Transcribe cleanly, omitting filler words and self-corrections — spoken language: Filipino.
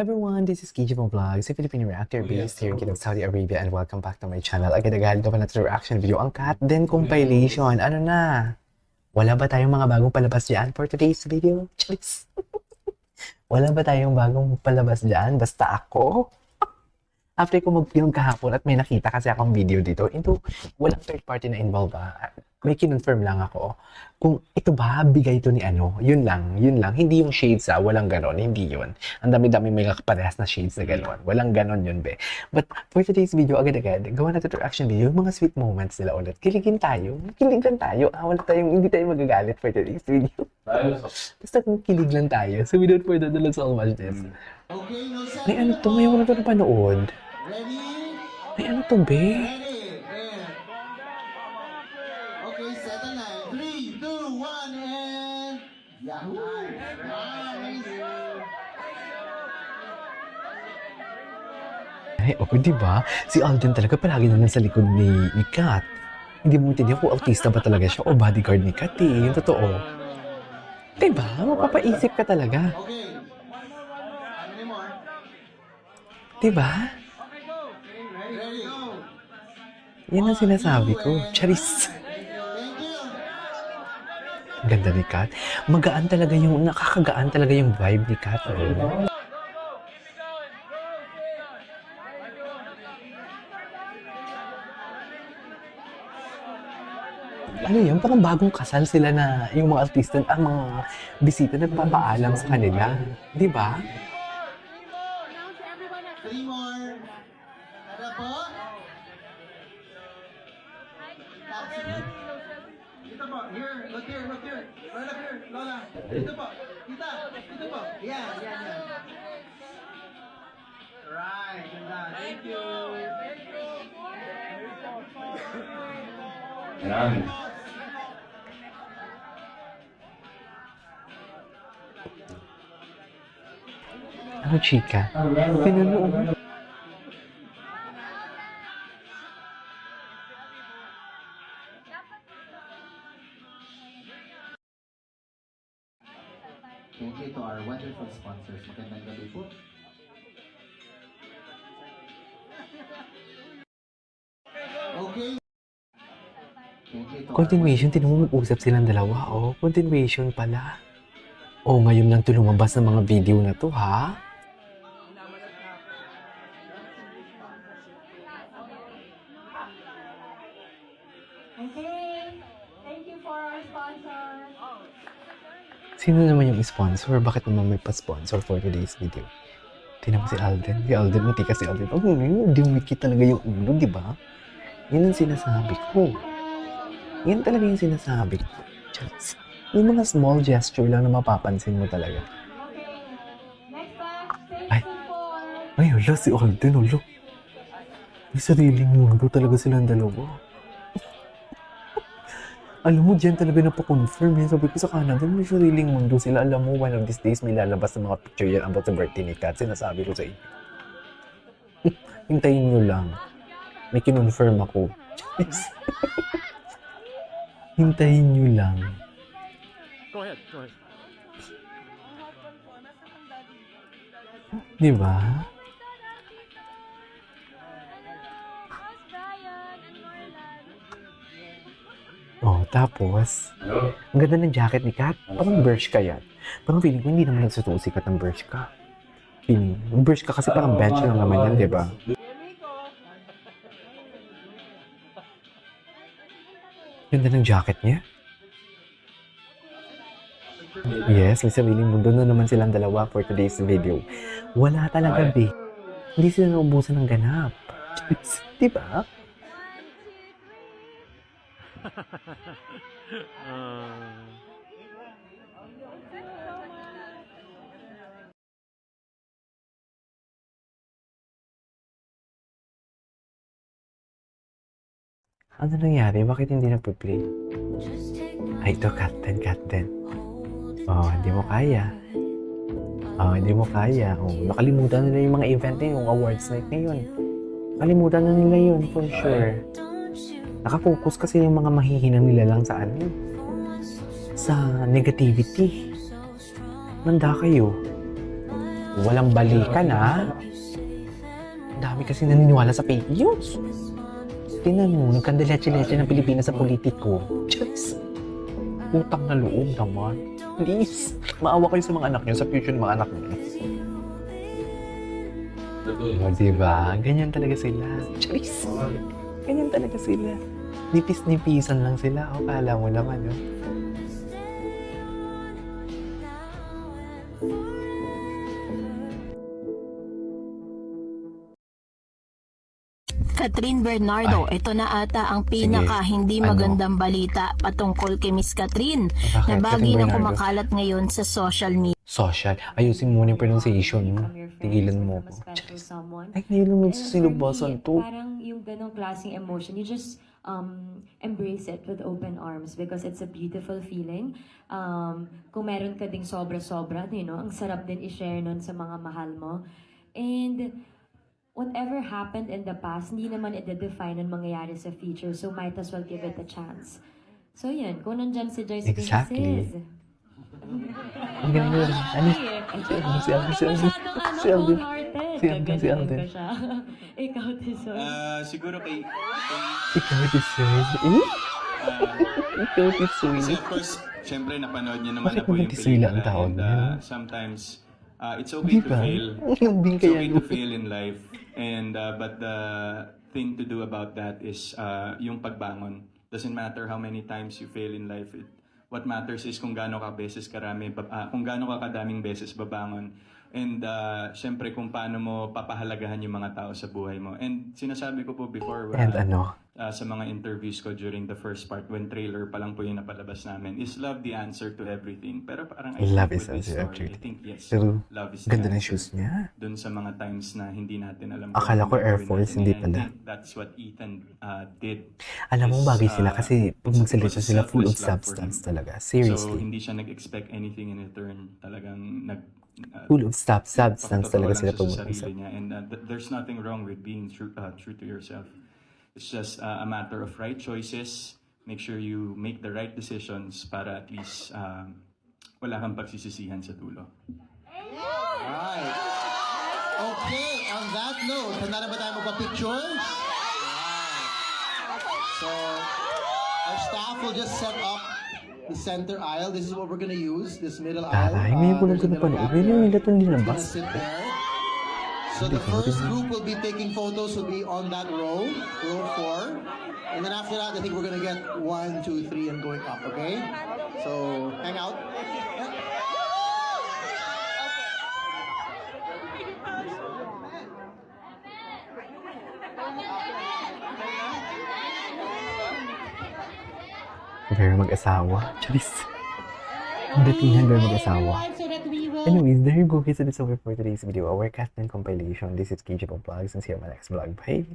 Everyone, this is Kijibong Vlogs, a Filipino reactor based here in Saudi Arabia, and welcome back to my channel. Agad-agad daw na reaction video ang Cat Den compilation. Ano na? Wala ba tayong mga bagong palabas dyan for today's video? Charis! Wala ba tayong bagong palabas dyan? Basta ako? After ko mag-film kahapon at may nakita kasi akong video dito, walang third party na involved may kinonfirm lang ako kung ito ba bigay ito ni ano, yun lang, hindi yung shades walang ganon, hindi yun. Ang dami-dami may parehas na shades na ganon, walang ganon yun be. But for today's video, agad-agad, gawa natin ito reaction video, yung mga sweet moments nila ulit. Kilig lang tayo, hindi tayo magagalit for today's video. Basta kung kilig lang tayo, so without further ado, let's all watch this. May ano to, ngayon ko na ito napanood. May ano to be? Yahoo! Ay, diba? Si Alden talaga palagi na sa likod ni Kat. Hindi mo maintindihan kung autista ba talaga siya o bodyguard ni Kat eh. Yung totoo. Diba? Mapapaisip ka talaga. Okay. Diba? Ready, go! Yan ang sinasabi ko. Charis. Ganda ni Kat. Nakakagaan talaga yung vibe ni Kat. Oh. Ano yan? Parang bagong kasal sila na yung mga artista, mga bisita nagpapaalam sa kanila. Di ba? 3 more. Ada po? Dito po. Here. Look here. Right up here. Lola. Dito po. Dito po. Yan. Right. Ganda. Thank you. Yan. Ano, chika? Pinanood. Thank you to our wonderful sponsors. Magandang gabi po. Okay. Continuation, tinong mag-usap silang dalawa. Oh, continuation pala. Oh, ngayon lang ito lumabas ng mga video na to, ha? Okay, thank you for our sponsors. Sino naman yung sponsor? Bakit naman may pa-sponsor for today's video? Tingnan mo si Alden. Si Alden, hindi kasi Alden. Oh, dumikit talaga yung ulo, di ba? Yan ang sinasabi ko. Yan talaga yung sinasabi ko. Just, yung mga small gesture lang na mapapansin mo talaga. Okay, next up, Ay. station 4. Ay, hala, si Alden, hala. May sariling mundo talaga silang dalawa. Alam mo, dyan talaga napakonfirm yan. Sabi ko sa Canada, may sariling mundo sila. Alam mo, one of these days, may lalabas ng mga picture yan about the birthday ni Kat. Sinasabi ko sa inyo. Hintayin nyo lang. May kinonfirm ako. Hintayin nyo lang. Go ahead. Di ba? Oh, tapos, Hello? ang ganda ng jacket ni Kat. Parang Bershka yan. Parang feeling ko hindi naman nagsusuot si Kat ng Bershka. Feeling, Bershka kasi parang bench lang naman yan, di ba? Ganda ng jacket niya. Yes, may sariling mundo na naman silang dalawa for today's video. Wala talaga, be. Hindi sila naubusan ng ganap. Di ba? Ano nangyari? Bakit hindi nagpe-play? Ay, ito, Cat Den. Oh, hindi mo kaya. Oh, nakalimutan nila yung mga event na yung awards night ngayon. Nakalimutan na nila yun, for sure. Nakafocus kasi yung mga mahihinang nila lang sa sa negativity. Manda kayo. Walang balikan, ha? Ang dami kasi naniniwala sa fake news. Tingnan mo, nagkandaleche-leche ng Pilipinas sa politiko. Diyos! Utang na loob naman. Please, maawa kayo sa mga anak niyo, sa future ng mga anak niyo. O, diba? Ganyan talaga sila. Charis! Ganyan talaga sila. Nipis-nipisan lang sila. O, kala mo naman, no? Catherine Bernardo, ito na ata ang pinaka hindi Ano? magandang balita patungkol kay Miss Catherine Bakit, na bagay Catherine na Bernardo? kumakalat ngayon sa social media. Social. Ayusin mo muna yung pronunciation mo. Tigilan mo From a ko. special someone. Ay, ngayon mo And sa for sinubasan me, to. Parang yung ganong klaseng emotion, you just embrace it with open arms because it's a beautiful feeling. Kung meron ka ding sobra-sobra, ang sarap din i-share nun sa mga mahal mo. And whatever happened in the past, hindi naman i-define ang mangyayari sa future. So might as well give it a chance. So yun, kung nandyan si Joyce Exactly. Sis, Ang galing mo. Ano? Si Alvin. Si Alvin. Si Alvin. Si Alvin. Si Alvin. Ikaw, Tisoy. Siguro kay Ikaw, Tisoy. Eh? Ikaw, Tisoy. kasi of course, syempre napanood niyo naman Bakit na po yung naman Tisoy lang ang pelikula tawag and niya, no? sometimes it's okay to Diba? fail. Yung It's bingkay okay yan. to fail in life and but the thing to do about that is yung pagbangon. Doesn't matter how many times you fail in life. What matters is kung gaano ka beses kung gaano ka kadaming beses babangon. And syempre kung paano mo papahalagahan yung mga tao sa buhay mo. And sinasabi ko po before And ano? sa mga interviews ko during the first part when trailer pa lang po yung napalabas namin is love the answer to everything. Pero parang I Love think is with this answer to story, I everything. think yes, Pero, love is ganda the ng answer. shoes niya. Dun sa mga times na hindi natin alam. Akala ko kung Air gagawin Force, natin. hindi And I pala. think that's what Ethan did. Alam mo, is, bagay sila kasi pag it magsalita was a sila full of selfless love for substance him. talaga. So, Seriously. hindi siya nag-expect anything in return. Talagang Full of substance talaga sila pag sa mag-usap. sarili niya. And there's nothing wrong with being true to yourself. It's just a matter of right choices. Make sure you make the right decisions para at least wala kang pagsisisihan sa dulo. Right. Okay, on that note, handa na ba tayo magpa-picture? So, our staff will just set up the center aisle. This is what we're gonna use, this middle aisle. Taray, ngayon ko lang There's ito a middle napanood. gap Ngayon there. nila ito It's nilabas. gonna sit there. So the first group will be taking photos will be on that row 4. And then after that, I think we're gonna get 1, 2, 3 and going up, okay? So, hang out. Very mag-asawa. Charis. Ang datingan very mag-asawa. Anyways, there you go guys. That's over for today's video. Our cast and compilation. This is KJ Vlogs and see you on my next vlog. Bye!